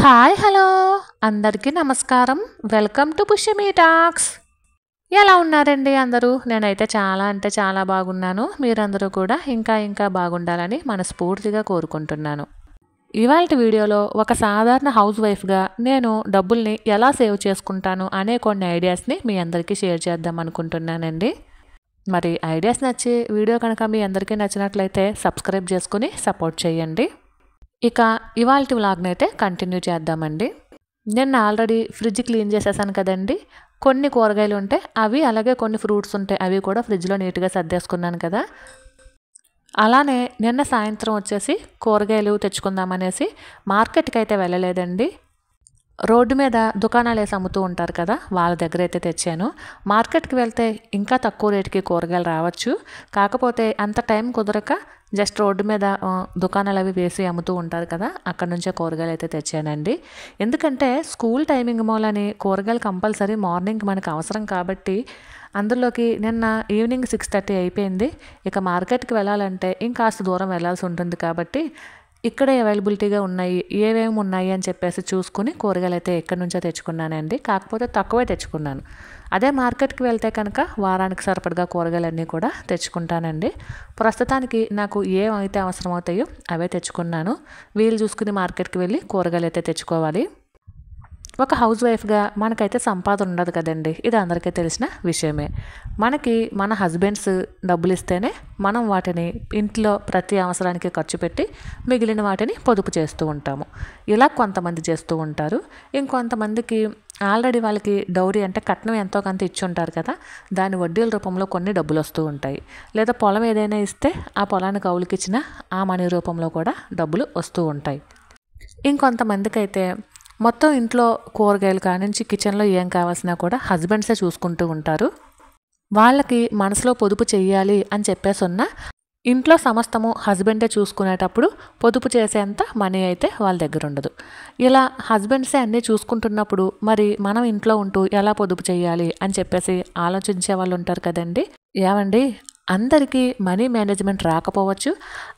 Hi hello అందరికీ నమస్కారం. Welcome to Pushyami talks. ఎలా ఉన్నారండి అందరూ? నేనైతే చాలా అంటే చాలా బాగున్నాను. మీరందరూ కూడా ఇంకా బాగుండాలని మనస్ఫూర్తిగా కోరుకుంటున్నాను. ఇవాల్టి వీడియోలో ఒక సాధారణ హౌస్ వైఫ్గా నేను డబ్బుల్ని ఎలా సేవ్ చేసుకుంటాను అనే కొన్ని ఐడియాస్ని మీ అందరికీ షేర్ చేద్దాం అనుకుంటున్నానండి. మరి ఐడియాస్ నచ్చి వీడియో కనుక మీ అందరికీ నచ్చినట్లయితే సబ్స్క్రైబ్ చేసుకుని సపోర్ట్ చేయండి. ఇక ఇవాల్టి వ్లాగ్ని అయితే కంటిన్యూ చేద్దామండి. నిన్న ఆల్రెడీ ఫ్రిడ్జ్ క్లీన్ చేసేసాను కదండి. కొన్ని కూరగాయలు ఉంటాయి అవి, అలాగే కొన్ని ఫ్రూట్స్ ఉంటాయి అవి కూడా ఫ్రిడ్జ్లో నీట్గా సర్దేసుకున్నాను కదా. అలానే నిన్న సాయంత్రం వచ్చేసి కూరగాయలు తెచ్చుకుందామనేసి మార్కెట్కి అయితే వెళ్ళలేదండి. రోడ్డు మీద దుకాణాలు వేసి అమ్ముతూ ఉంటారు కదా, వాళ్ళ దగ్గర అయితే తెచ్చాను. మార్కెట్కి వెళ్తే ఇంకా తక్కువ రేటుకి కూరగాయలు రావచ్చు. కాకపోతే అంత టైం కుదరక జస్ట్ రోడ్డు మీద దుకాణాలు అవి వేసి అమ్ముతూ ఉంటారు కదా, అక్కడ నుంచే కూరగాయలు అయితే తెచ్చానండి. ఎందుకంటే స్కూల్ టైమింగ్ మూలని కూరగాయలు కంపల్సరీ మార్నింగ్ మనకు అవసరం కాబట్టి అందులోకి నిన్న ఈవినింగ్ 6:30 అయిపోయింది. ఇక మార్కెట్కి వెళ్ళాలంటే ఇంకాస్త దూరం వెళ్ళాల్సి ఉంటుంది కాబట్టి ఇక్కడే అవైలబిలిటీగా ఉన్నాయి, ఏమేమి ఉన్నాయి అని చెప్పేసి చూసుకుని కూరగాయలు అయితే ఎక్కడి నుంచో తెచ్చుకున్నానండి. కాకపోతే తక్కువే తెచ్చుకున్నాను. అదే మార్కెట్కి వెళ్తే కనుక వారానికి సరిపడగా కూరగాయలన్నీ కూడా తెచ్చుకుంటానండి. ప్రస్తుతానికి నాకు ఏమైతే అవసరం అవుతాయో అవే తెచ్చుకున్నాను. వీలు చూసుకుని మార్కెట్కి వెళ్ళి కూరగాయలు అయితే తెచ్చుకోవాలి. ఒక హౌస్ వైఫ్గా మనకైతే సంపాదన ఉండదు కదండి, ఇది అందరికీ తెలిసిన విషయమే. మనకి మన హస్బెండ్స్ డబ్బులు ఇస్తేనే మనం వాటిని ఇంట్లో ప్రతి అవసరానికి ఖర్చు పెట్టి మిగిలిన వాటిని పొదుపు చేస్తూ ఉంటాము. ఇలా కొంతమంది చేస్తూ ఉంటారు. ఇంకొంతమందికి ఆల్రెడీ వాళ్ళకి డౌరీ అంటే కట్నం ఎంతో కొంత ఇచ్చి ఉంటారు కదా, దాని వడ్డీల రూపంలో కొన్ని డబ్బులు వస్తూ ఉంటాయి. లేదా పొలం ఏదైనా ఇస్తే ఆ పొలానికి కౌలుకి ఇచ్చిన ఆ మనీ రూపంలో కూడా డబ్బులు వస్తూ ఉంటాయి. ఇంకొంతమందికి అయితే మొత్తం ఇంట్లో కూరగాయలు కానించి కిచెన్లో ఏం కావాల్సినా కూడా హస్బెండ్సే చూసుకుంటూ ఉంటారు. వాళ్ళకి మనసులో పొదుపు చెయ్యాలి అని చెప్పేసి ఉన్న ఇంట్లో సమస్తము హస్బెండే చూసుకునేటప్పుడు పొదుపు చేసేంత మనీ అయితే వాళ్ళ దగ్గర ఉండదు. ఇలా హస్బెండ్సే అన్నీ చూసుకుంటున్నప్పుడు మరి మనం ఇంట్లో ఉంటూ ఎలా పొదుపు చేయాలి అని చెప్పేసి ఆలోచించే వాళ్ళు ఉంటారు కదండి. ఏమండి, అందరికీ మనీ మేనేజ్మెంట్ రాకపోవచ్చు,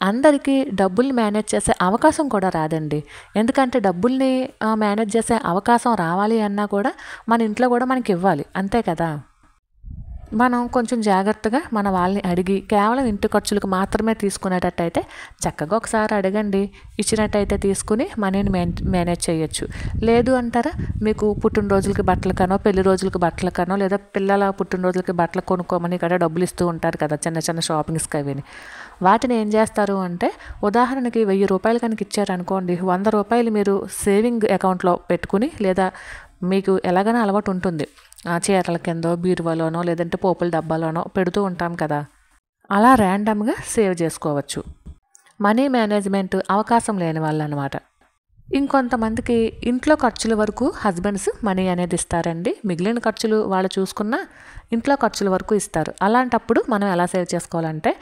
అందరికీ డబ్బుల్ని మేనేజ్ చేసే అవకాశం కూడా రాదండి. ఎందుకంటే డబ్బుల్ని మేనేజ్ చేసే అవకాశం రావాలి అన్నా కూడా మన ఇంట్లో కూడా మనకి ఇవ్వాలి, అంతే కదా. మనం కొంచెం జాగ్రత్తగా మన వాళ్ళని అడిగి కేవలం ఇంటి ఖర్చులకు మాత్రమే తీసుకునేటట్టయితే చక్కగా ఒకసారి అడగండి, ఇచ్చినట్టయితే తీసుకుని మనీని మేనేజ్ చేయొచ్చు. లేదు అంటారా, మీకు పుట్టినరోజులకి బట్టలకనో, పెళ్లి రోజులకి బట్టలకనో, లేదా పిల్లల పుట్టినరోజులకి బట్టలు కొనుక్కోమని కదా డబ్బులు ఇస్తూ ఉంటారు కదా, చిన్న చిన్న షాపింగ్స్కి అవిని. వాటిని ఏం చేస్తారు అంటే, ఉదాహరణకి 1000 రూపాయలు కనుక ఇచ్చారనుకోండి, 100 రూపాయలు మీరు సేవింగ్ అకౌంట్లో పెట్టుకుని, లేదా మీకు ఎలాగైనా అలవాటు ఉంటుంది చీరల కిందో, బీరువాలోనో, లేదంటే పోపుల డబ్బాలోనో పెడుతూ ఉంటాం కదా, అలా ర్యాండమ్గా సేవ్ చేసుకోవచ్చు. మనీ మేనేజ్మెంట్ అవకాశం లేని వాళ్ళు అనమాట. ఇంకొంతమందికి ఇంట్లో ఖర్చుల వరకు హస్బెండ్స్ మనీ అనేది ఇస్తారండి. మిగిలిన ఖర్చులు వాళ్ళు చూసుకున్న ఇంట్లో ఖర్చుల వరకు ఇస్తారు. అలాంటప్పుడు మనం ఎలా సేవ్ చేసుకోవాలంటే,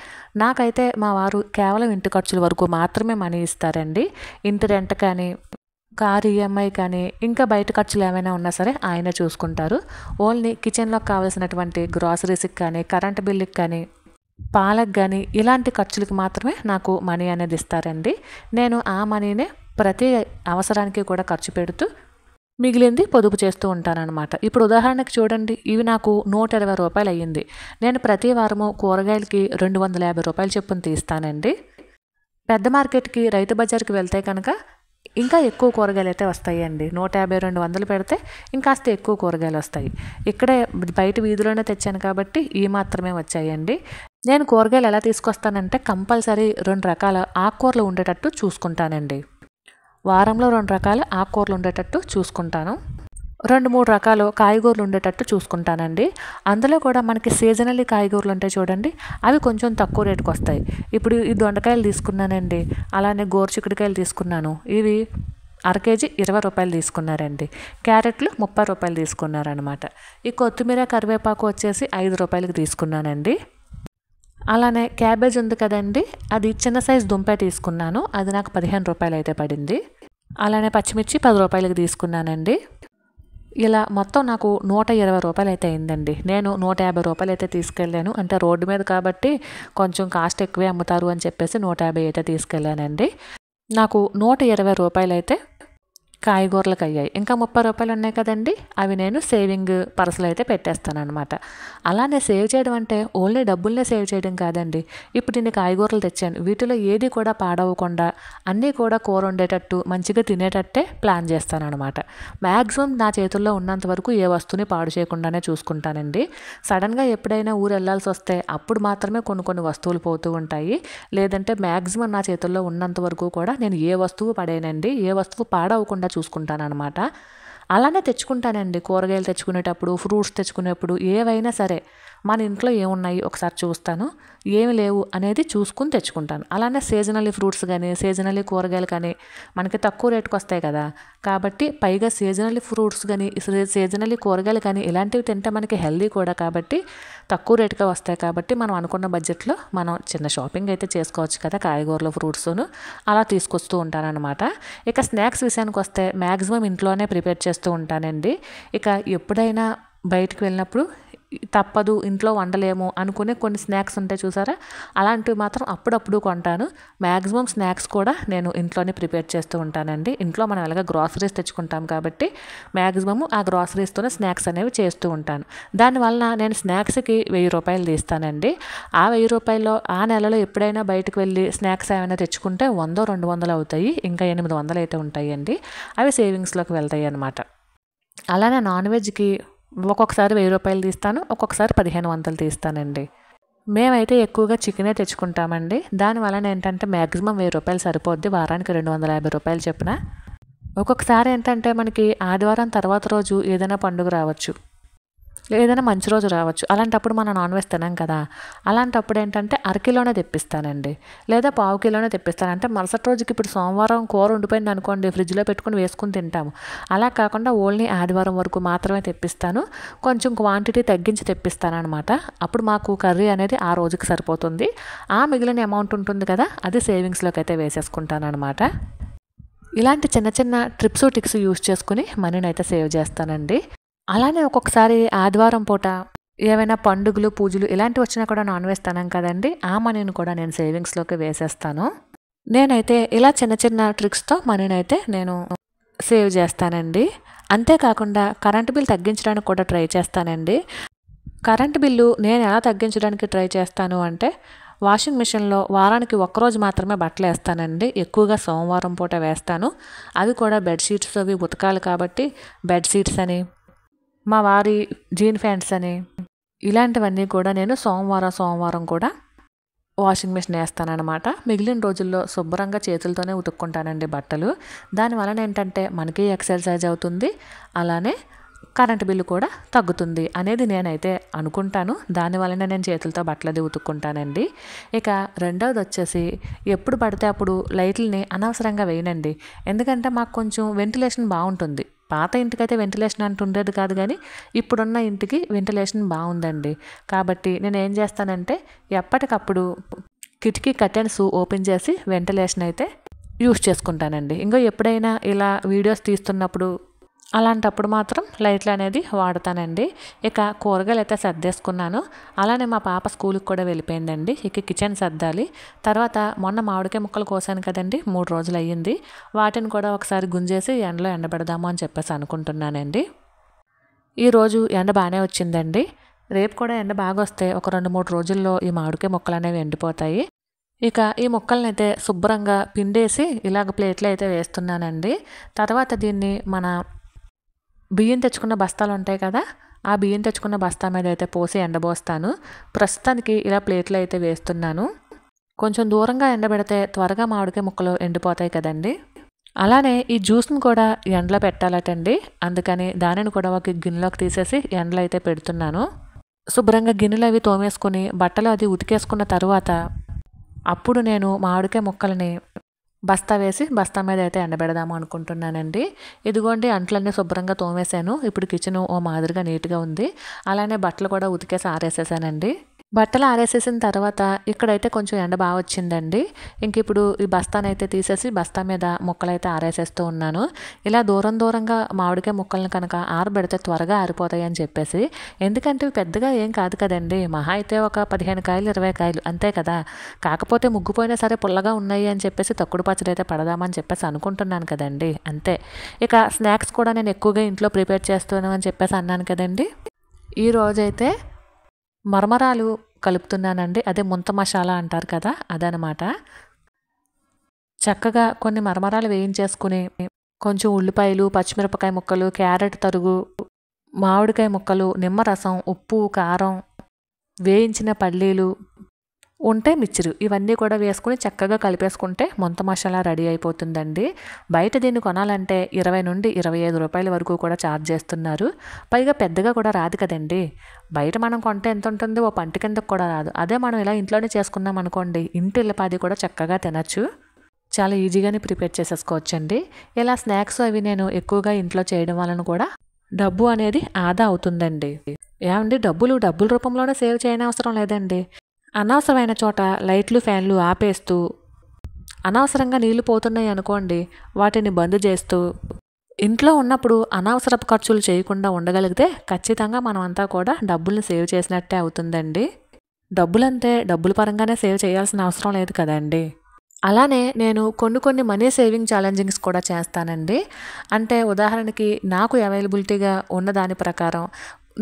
నాకైతే మా వారు కేవలం ఇంటి ఖర్చుల వరకు మాత్రమే మనీ ఇస్తారండి. ఇంటి రెంట్ కానీ, కారు ఈఎంఐ కానీ, ఇంకా బయట ఖర్చులు ఏమైనా ఉన్నా సరే ఆయనే చూసుకుంటారు. ఓన్లీ కిచెన్లో కావాల్సినటువంటి గ్రాసరీస్కి కానీ, కరెంట్ బిల్లుకి కానీ, పాలకు కానీ ఇలాంటి ఖర్చులకి మాత్రమే నాకు మనీ అనేది ఇస్తారండి. నేను ఆ మనీనే ప్రతి అవసరానికి కూడా ఖర్చు పెడుతూ మిగిలింది పొదుపు చేస్తూ ఉంటానన్నమాట. ఇప్పుడు ఉదాహరణకి చూడండి, ఇవి నాకు 120 రూపాయలు అయ్యింది. నేను ప్రతి వారము కూరగాయలకి 250 రూపాయలు చొప్పున తీస్తానండి. పెద్ద మార్కెట్కి, రైతు బజార్కి వెళ్తే కనుక ఇంకా ఎక్కువ కూరగాయలు అయితే వస్తాయండి. 150, 200 పెడితే ఇంకాస్త ఎక్కువ కూరగాయలు వస్తాయి. ఇక్కడే బయట వీధిలోనే తెచ్చాను కాబట్టి ఈ మాత్రమే వచ్చాయండి. నేను కూరగాయలు ఎలా తీసుకొస్తానంటే, కంపల్సరీ 2 రకాల ఆకుకూరలు ఉండేటట్టు చూసుకుంటానండి. వారంలో 2 రకాల ఆకుకూరలు ఉండేటట్టు చూసుకుంటాను. 2-3 రకాలు కాయగూరలు ఉండేటట్టు చూసుకుంటానండి. అందులో కూడా మనకి సీజనల్లీ కాయగూరలు ఉంటాయి చూడండి, అవి కొంచెం తక్కువ రేటుకి వస్తాయి. ఇప్పుడు ఈ దొండకాయలు తీసుకున్నానండి, అలానే గోరుచిక్కుడుకాయలు తీసుకున్నాను. ఇవి అర కేజీ 20 రూపాయలు తీసుకున్నారండి. క్యారెట్లు 30 రూపాయలు తీసుకున్నారనమాట. ఈ కొత్తిమీర, కరివేపాకు వచ్చేసి 5 రూపాయలకి తీసుకున్నానండి. అలానే క్యాబేజ్ ఉంది కదండి, అది చిన్న సైజు దుంపే తీసుకున్నాను, అది నాకు 15 రూపాయలు అయితే పడింది. అలానే పచ్చిమిర్చి 10 రూపాయలకి తీసుకున్నానండి. ఇలా మొత్తం నాకు 120 రూపాయలు అయితే అయిందండి. నేను 150 రూపాయలు అయితే తీసుకెళ్ళాను. అంటే రోడ్డు మీద కాబట్టి కొంచెం కాస్ట్ ఎక్కువే అమ్ముతారు అని చెప్పేసి 150 అయితే తీసుకెళ్ళానండి. నాకు 120 రూపాయలు అయితే కాయగూరలకు అయ్యాయి. ఇంకా 30 రూపాయలు ఉన్నాయి కదండి, అవి నేను సేవింగ్ పర్సులో అయితే పెట్టేస్తాను అనమాట. అలానే సేవ్ చేయడం అంటే ఓన్లీ డబ్బుల్నే సేవ్ చేయడం కాదండి. ఇప్పుడు ఇన్ని కాయగూరలు తెచ్చాను, వీటిలో ఏది కూడా పాడవకుండా అన్నీ కూడా కూర వండేటట్టు మంచిగా తినేటట్టే ప్లాన్ చేస్తాను అనమాట. మ్యాక్సిమం నా చేతుల్లో ఉన్నంత వరకు ఏ వస్తువుని పాడు చేయకుండానే చూసుకుంటానండి. సడన్గా ఎప్పుడైనా ఊరు వెళ్ళాల్సి వస్తే అప్పుడు మాత్రమే కొన్ని వస్తువులు పోతూ ఉంటాయి. లేదంటే మ్యాక్సిమం నా చేతుల్లో ఉన్నంత వరకు కూడా నేను ఏ వస్తువు పడేయనండి, ఏ వస్తువు పాడవకుండా చూసుకుంటానన్నమాట. అలానే తెచ్చుకుంటానండి. కూరగాయలు తెచ్చుకునేటప్పుడు, ఫ్రూట్స్ తెచ్చుకునేటప్పుడు ఏవైనా సరే మన ఇంట్లో ఏమున్నాయి ఒకసారి చూస్తాను, ఏమి లేవు అనేది చూసుకుని తెచ్చుకుంటాను. అలానే సీజనల్ ఫ్రూట్స్ కానీ సీజనల్ కూరగాయలు కానీ మనకి తక్కువ రేటుకి వస్తాయి కదా, కాబట్టి పైగా సీజనల్ ఫ్రూట్స్ కానీ సీజనల్ కూరగాయలు కానీ ఇలాంటివి తింటే మనకి హెల్దీ కూడా, కాబట్టి తక్కువ రేటుగా వస్తాయి. కాబట్టి మనం అనుకున్న బడ్జెట్లో మనం చిన్న షాపింగ్ అయితే చేసుకోవచ్చు కదా, కాయగూరలు ఫ్రూట్స్ను అలా తీసుకొస్తూ ఉంటానన్నమాట. ఇక స్నాక్స్ విషయానికి వస్తే మ్యాక్సిమం ఇంట్లోనే ప్రిపేర్ చేస్తూ ఉంటానండి. ఇక ఎప్పుడైనా బయటకు వెళ్ళినప్పుడు తప్పదు, ఇంట్లో వండలేము అనుకునే కొన్ని స్నాక్స్ ఉంటాయి చూసారా, అలాంటివి మాత్రం అప్పుడప్పుడు కొంటాను. మ్యాక్సిమం స్నాక్స్ కూడా నేను ఇంట్లోనే ప్రిపేర్ చేస్తూ ఉంటానండి. ఇంట్లో మనం ఎలాగ గ్రాసరీస్ తెచ్చుకుంటాం కాబట్టి మ్యాక్సిమము ఆ గ్రాసరీస్తోనే స్నాక్స్ అనేవి చేస్తూ ఉంటాను. దానివల్ల నేను స్నాక్స్కి 1000 రూపాయలు తీస్తానండి. ఆ 1000 రూపాయల్లో ఆ నెలలో ఎప్పుడైనా బయటకు వెళ్ళి స్నాక్స్ ఏమైనా తెచ్చుకుంటే 100-200 అవుతాయి, ఇంకా 800 అయితే ఉంటాయండి. అవి సేవింగ్స్లోకి వెళ్తాయి అన్నమాట. అలానే నాన్ వెజ్కి ఒక్కొక్కసారి 1000 రూపాయలు తీస్తాను, ఒక్కొక్కసారి 1500 తీస్తానండి. మేమైతే ఎక్కువగా చికెనే తెచ్చుకుంటామండి. దానివల్ల ఏంటంటే మ్యాక్సిమం 1000 రూపాయలు సరిపోద్ది, వారానికి 250 రూపాయలు చొప్పున. ఒక్కొక్కసారి ఏంటంటే మనకి ఆదివారం తర్వాత రోజు ఏదైనా పండుగ రావచ్చు, ఏదైనా మంచి రోజు రావచ్చు. అలాంటప్పుడు మనం నాన్ వెజ్ తినాం కదా, అలాంటప్పుడు ఏంటంటే అరకిలోనే తెప్పిస్తానండి, లేదా పావు కిలోనే తెప్పిస్తాను. అంటే మరుసటి రోజుకి ఇప్పుడు సోమవారం కూర ఉండిపోయింది అనుకోండి, ఫ్రిడ్జ్లో పెట్టుకుని వేసుకుని తింటాము. అలా కాకుండా ఓన్లీ ఆదివారం వరకు మాత్రమే తెప్పిస్తాను. కొంచెం క్వాంటిటీ తగ్గించి తెప్పిస్తాను అనమాట. అప్పుడు మాకు కర్రీ అనేది ఆ రోజుకి సరిపోతుంది. ఆ మిగిలిన అమౌంట్ ఉంటుంది కదా, అది సేవింగ్స్లోకి అయితే వేసేసుకుంటాను అనమాట. ఇలాంటి చిన్న చిన్న ట్రిప్స్ టిక్స్ యూస్ చేసుకుని మనీని అయితే సేవ్ చేస్తానండి. అలానే ఒక్కొక్కసారి ఆదివారం పూట ఏవైనా పండుగలు పూజలు ఇలాంటివి వచ్చినా కూడా నాన్ వెజ్ తినాం కదండి, ఆ మనీని కూడా నేను సేవింగ్స్లోకి వేసేస్తాను. నేనైతే ఇలా చిన్న చిన్న ట్రిక్స్తో మనీని అయితే నేను సేవ్ చేస్తానండి. అంతేకాకుండా కరెంటు బిల్ తగ్గించడానికి కూడా ట్రై చేస్తానండి. కరెంటు బిల్లు నేను ఎలా తగ్గించడానికి ట్రై చేస్తాను అంటే, వాషింగ్ మిషన్లో వారానికి ఒక్కరోజు మాత్రమే బట్టలు వేస్తానండి. ఎక్కువగా సోమవారం పూట వేస్తాను. అది కూడా బెడ్షీట్స్ అవి ఉతకాలి కాబట్టి బెడ్షీట్స్ అని, మా వారి జీన్ ప్యాంట్స్ అని, ఇలాంటివన్నీ కూడా నేను సోమవారం కూడా వాషింగ్ మిషన్ వేస్తానన్నమాట. మిగిలిన రోజుల్లో శుభ్రంగా చేతులతోనే ఉతుక్కుంటానండి బట్టలు. దానివలన ఏంటంటే మనకి ఎక్సర్సైజ్ అవుతుంది, అలానే కరెంటు బిల్లు కూడా తగ్గుతుంది అనేది నేనైతే అనుకుంటాను. దానివలన నేను చేతులతో బట్టలు అది ఉతుక్కుంటానండి. ఇక రెండవది వచ్చేసి, ఎప్పుడు పడితే అప్పుడు లైట్లని అనవసరంగా వేయనండి. ఎందుకంటే మాకు కొంచెం వెంటిలేషన్ బాగుంటుంది. పాత ఇంటికైతే వెంటిలేషన్ అంటూ ఉండేది కాదు, కానీ ఇప్పుడున్న ఇంటికి వెంటిలేషన్ బాగుందండి. కాబట్టి నేను ఏం చేస్తానంటే ఎప్పటికప్పుడు కిటికీ కర్టెన్స్ ఓపెన్ చేసి వెంటిలేషన్ అయితే యూస్ చేసుకుంటానండి. ఇంకో ఎప్పుడైనా ఇలా వీడియోస్ తీస్తున్నప్పుడు అలాంటప్పుడు మాత్రం లైట్లు అనేది వాడతానండి. ఇక కూరగాయలు అయితే సర్దేసుకున్నాను. అలానే మా పాప స్కూల్కి కూడా వెళ్ళిపోయిందండి. ఇక కిచెన్ సర్దాలి. తర్వాత మొన్న మామిడికాయ ముక్కలు కోసాను కదండి, 3 రోజులు అయ్యింది. వాటిని కూడా ఒకసారి గుంజేసి ఎండలో ఎండబెడదాము అని చెప్పేసి అనుకుంటున్నానండి. ఈరోజు ఎండ బాగానే వచ్చిందండి. రేపు కూడా ఎండ బాగా వస్తే ఒక 2-3 రోజుల్లో ఈ మామిడికాయ ముక్కలు అనేవి ఎండిపోతాయి. ఇక ఈ ముక్కల్ని అయితే శుభ్రంగా పిండేసి ఇలాగ ప్లేట్లో అయితే వేస్తున్నానండి. తర్వాత దీన్ని మన బియ్యం తెచ్చుకున్న బస్తాలు ఉంటాయి కదా, ఆ బియ్యం తెచ్చుకున్న బస్తా మీద అయితే పోసి ఎండబోస్తాను. ప్రస్తుతానికి ఇలా ప్లేట్లో అయితే వేస్తున్నాను. కొంచెం దూరంగా ఎండబెడితే త్వరగా మామిడికాయ ముక్కలు ఎండిపోతాయి కదండి. అలానే ఈ జ్యూస్ని కూడా ఎండలో పెట్టాలటండి. అందుకని దానిని కూడా ఒక గిన్నెలోకి తీసేసి ఎండలో అయితే పెడుతున్నాను. శుభ్రంగా గిన్నెలు అవి తోమేసుకుని బట్టలు అది ఉతికేసుకున్న తర్వాత అప్పుడు నేను మామిడికాయ ముక్కల్ని బస్తా వేసి బస్తా మీద అయితే ఎండబెడదాము అనుకుంటున్నానండి. ఇదిగోండి అంట్లన్నీ శుభ్రంగా తోమేశాను. ఇప్పుడు కిచెన్ ఓ మాదిరిగా నీట్గా ఉంది. అలానే బట్టలు కూడా ఉతికేసి ఆరేసేసానండి. బట్టలు ఆరేసేసిన తర్వాత ఇక్కడైతే కొంచెం ఎండ బాగా వచ్చిందండి. ఇంక ఇప్పుడు ఈ బస్తానైతే తీసేసి బస్తా మీద ముక్కలైతే ఆరేసేస్తూ ఉన్నాను. ఇలా దూరంగా మామిడికాయ ముక్కలను కనుక ఆరబెడితే త్వరగా ఆరిపోతాయి అని చెప్పేసి. ఎందుకంటే ఇవి పెద్దగా ఏం కాదు కదండి. మహా అయితే ఒక 15 కాయలు 20 కాయలు అంతే కదా. కాకపోతే ముగ్గిపోయినా సరే పుల్లగా ఉన్నాయి అని చెప్పేసి తక్కుడు పచ్చడి అయితే పడదామని చెప్పేసి అనుకుంటున్నాను కదండి, అంతే. ఇక స్నాక్స్ కూడా నేను ఎక్కువగా ఇంట్లో ప్రిపేర్ చేస్తాను అని చెప్పేసి అన్నాను కదండి. ఈరోజైతే మరమరాలు కలుపుతున్నానండి. అదే ముంత మసాలా అంటారు కదా, అదనమాట. చక్కగా కొన్ని మరమరాలు వేయించేసుకుని కొంచెం ఉల్లిపాయలు, పచ్చిమిరపకాయ ముక్కలు, క్యారెట్ తరుగు, మామిడికాయ ముక్కలు, నిమ్మరసం, ఉప్పు, కారం, వేయించిన పల్లీలు ఉంటే మిక్చరు ఇవన్నీ కూడా వేసుకుని చక్కగా కలిపేసుకుంటే ముంత మసాలా రెడీ అయిపోతుందండి. బయట దీన్ని కొనాలంటే 20 నుండి 25 రూపాయల వరకు కూడా ఛార్జ్ చేస్తున్నారు. పైగా పెద్దగా కూడా రాదు కదండి. బయట మనం కొంటే ఎంత ఉంటుంది, ఓ పంటి కిందకు కూడా రాదు. అదే మనం ఇలా ఇంట్లోనే చేసుకున్నాం అనుకోండి, ఇంటి ఇళ్ళపాది కూడా చక్కగా తినచ్చు. చాలా ఈజీగానే ప్రిపేర్ చేసేసుకోవచ్చండి. ఇలా స్నాక్స్ అవి నేను ఎక్కువగా ఇంట్లో చేయడం వలన కూడా డబ్బు అనేది ఆదా అవుతుందండి. ఏమండి, డబ్బుల రూపంలోనే సేవ్ చేయనవసరం లేదండి. అనవసరమైన చోట లైట్లు ఫ్యాన్లు ఆపేస్తూ, అనవసరంగా నీళ్లు పోతున్నాయి అనుకోండి వాటిని బంద్ చేస్తూ, ఇంట్లో ఉన్నప్పుడు అనవసరపు ఖర్చులు చేయకుండా ఉండగలిగితే ఖచ్చితంగా మనం అంతా కూడా డబ్బుల్ని సేవ్ చేసినట్టే అవుతుందండి. డబ్బులంటే డబ్బుల పరంగానే సేవ్ చేయాల్సిన అవసరం లేదు కదండి. అలానే నేను కొన్ని మనీ సేవింగ్ ఛాలెంజింగ్స్ కూడా చేస్తానండి. అంటే ఉదాహరణకి నాకు అవైలబిలిటీగా ఉన్న దాని ప్రకారం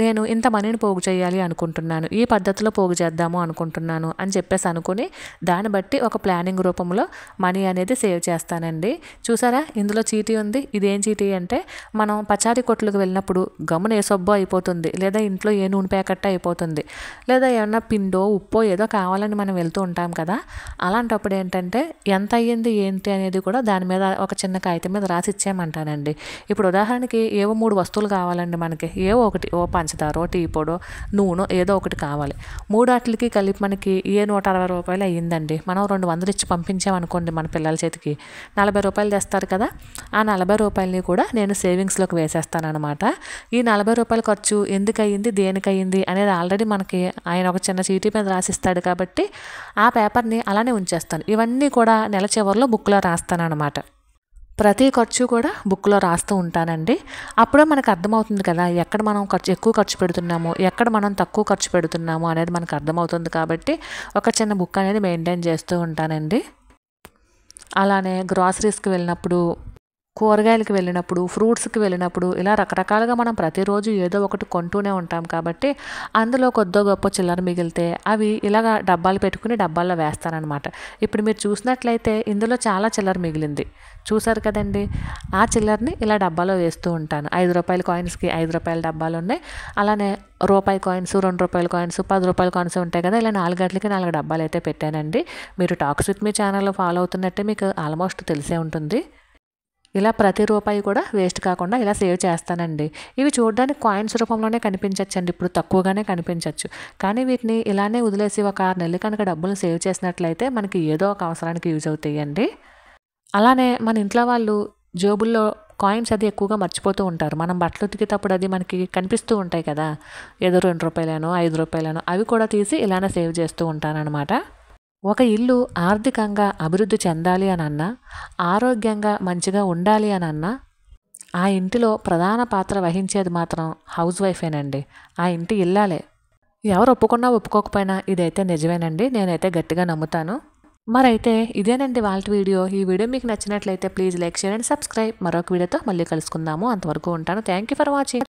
నేను ఇంత మనీని పోగు చేయాలి అనుకుంటున్నాను, ఈ పద్ధతిలో పోగు చేద్దాము అనుకుంటున్నాను అని చెప్పేసి అనుకుని దాన్ని బట్టి ఒక ప్లానింగ్ రూపంలో మనీ అనేది సేవ్ చేస్తానండి. చూసారా, ఇందులో చీటీ ఉంది. ఇదేం చీటీ అంటే, మనం పచారీ కొట్లకు వెళ్ళినప్పుడు గమ్మున ఏ సబ్బో అయిపోతుంది, లేదా ఇంట్లో ఏ నూనె ప్యాకెట్ అయిపోతుంది, లేదా ఏమన్నా పిండో ఉప్పో ఏదో కావాలని మనం వెళ్తూ ఉంటాం కదా. అలాంటప్పుడు ఏంటంటే ఎంత అయ్యింది ఏంటి అనేది కూడా దాని మీద ఒక చిన్న కాగితం మీద రాసి ఇచ్చేయమంటానండి. ఇప్పుడు ఉదాహరణకి ఏవో 3 వస్తువులు కావాలండి మనకి. ఏవో ఒకటి, ఓ పంచదారో, టీ పొడో, నూనె ఏదో ఒకటి కావాలి. 3 వాటికి కలిపి మనకి 160 రూపాయలు అయ్యిందండి. మనం 200 ఇచ్చి పంపించామనుకోండి మన పిల్లల చేతికి, 40 రూపాయలు తెస్తారు కదా. ఆ 40 రూపాయలని కూడా నేను సేవింగ్స్లోకి వేసేస్తానమాట. ఈ 40 రూపాయల ఖర్చు ఎందుకు అయ్యింది, దేనికి అయ్యింది అనేది ఆల్రెడీ మనకి ఆయన ఒక చిన్న చీటీ మీద రాసిస్తాడు కాబట్టి ఆ పేపర్ని అలానే ఉంచేస్తాను. ఇవన్నీ కూడా నెల చివరిలో బుక్లో రాస్తానన్నమాట. ప్రతి ఖర్చు కూడా బుక్లో రాస్తూ ఉంటానండి. అప్పుడే మనకు అర్థమవుతుంది కదా, ఎక్కడ మనం ఎక్కువ ఖర్చు పెడుతున్నాము, ఎక్కడ మనం తక్కువ ఖర్చు పెడుతున్నాము అనేది మనకు అర్థమవుతుంది. కాబట్టి ఒక చిన్న బుక్ అనేది మెయింటైన్ చేస్తూ ఉంటానండి. అలానే గ్రాసరీస్కి వెళ్ళినప్పుడు, కూరగాయలకి వెళ్ళినప్పుడు, ఫ్రూట్స్కి వెళ్ళినప్పుడు ఇలా రకరకాలుగా మనం ప్రతిరోజు ఏదో ఒకటి కొంటూనే ఉంటాం కాబట్టి అందులో కొద్దో గొప్ప చిల్లర మిగిలితే అవి ఇలాగ డబ్బాలు పెట్టుకుని డబ్బాల్లో వేస్తానన్నమాట. ఇప్పుడు మీరు చూసినట్లయితే ఇందులో చాలా చిల్లర మిగిలింది, చూసారు కదండి. ఆ చిల్లర్ని ఇలా డబ్బాలో వేస్తూ ఉంటాను. 5 రూపాయల కాయిన్స్కి 5 రూపాయల డబ్బాలు ఉన్నాయి. అలానే రూపాయి కాయిన్స్, 2 రూపాయల కాయిన్స్, 10 రూపాయల కాయిన్స్ ఉంటాయి కదా. ఇలా 4 గంటలకి 4 డబ్బాలు అయితే పెట్టానండి. మీరు టాక్స్ విత్ మీ ఛానల్లో ఫాలో అవుతున్నట్టే మీకు ఆల్మోస్ట్ తెలిసే ఉంటుంది. ఇలా ప్రతి రూపాయి కూడా వేస్ట్ కాకుండా ఇలా సేవ్ చేస్తానండి. ఇవి చూడడానికి కాయిన్స్ రూపంలోనే కనిపించచ్చండి, ఇప్పుడు తక్కువగానే కనిపించవచ్చు. కానీ వీటిని ఇలానే వదిలేసి ఒక 6 నెలలు కనుక డబ్బులు సేవ్ చేసినట్లయితే మనకి ఏదో ఒక అవసరానికి యూజ్ అవుతాయండి. అలానే మన ఇంట్లో వాళ్ళు జేబుల్లో కాయిన్స్ అది ఎక్కువగా మర్చిపోతూ ఉంటారు. మనం బట్టలు ఉతికేటప్పుడు అది మనకి కనిపిస్తూ ఉంటాయి కదా, ఏదో 2 రూపాయలేనో 5 రూపాయలేనో అవి కూడా తీసి ఇలానే సేవ్ చేస్తూ ఉంటానన్నమాట. ఒక ఇల్లు ఆర్థికంగా అభివృద్ధి చెందాలి అని అన్నా, ఆరోగ్యంగా మంచిగా ఉండాలి అని అన్నా, ఆ ఇంటిలో ప్రధాన పాత్ర వహించేది మాత్రం హౌస్ వైఫేనండి. ఆ ఇంటి ఇల్లాలే. ఎవరు ఒప్పుకున్నా ఒప్పుకోకపోయినా ఇదైతే నిజమేనండి, నేనైతే గట్టిగా నమ్ముతాను. మరైతే ఇదేనండి వాళ్ళ వీడియో. ఈ వీడియో మీకు నచ్చినట్లయితే please like, share and subscribe. మరొక వీడియోతో మళ్ళీ కలుసుకుందాము. అంతవరకు ఉంటాను. Thank you for watching.